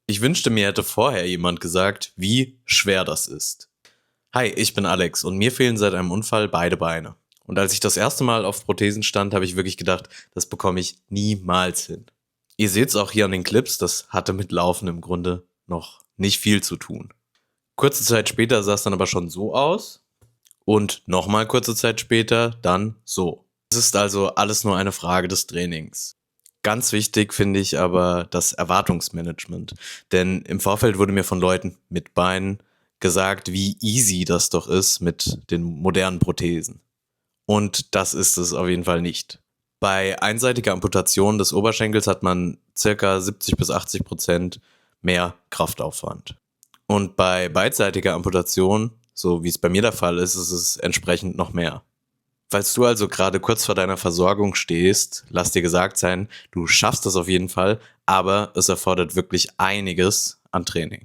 Ich wünschte, mir hätte vorher jemand gesagt, wie schwer das ist. Hi, ich bin Alex und mir fehlen seit einem Unfall beide Beine. Und als ich das erste Mal auf Prothesen stand, habe ich wirklich gedacht, das bekomme ich niemals hin. Ihr seht es auch hier an den Clips, das hatte mit Laufen im Grunde noch nicht viel zu tun. Kurze Zeit später sah es dann aber schon so aus und nochmal kurze Zeit später dann so. Es ist also alles nur eine Frage des Trainings. Ganz wichtig finde ich aber das Erwartungsmanagement. Denn im Vorfeld wurde mir von Leuten mit Beinen gesagt, wie easy das doch ist mit den modernen Prothesen. Und das ist es auf jeden Fall nicht. Bei einseitiger Amputation des Oberschenkels hat man ca. 70-80% mehr Kraftaufwand. Und bei beidseitiger Amputation, so wie es bei mir der Fall ist, ist es entsprechend noch mehr. Falls du also gerade kurz vor deiner Versorgung stehst, lass dir gesagt sein, du schaffst das auf jeden Fall, aber es erfordert wirklich einiges an Training.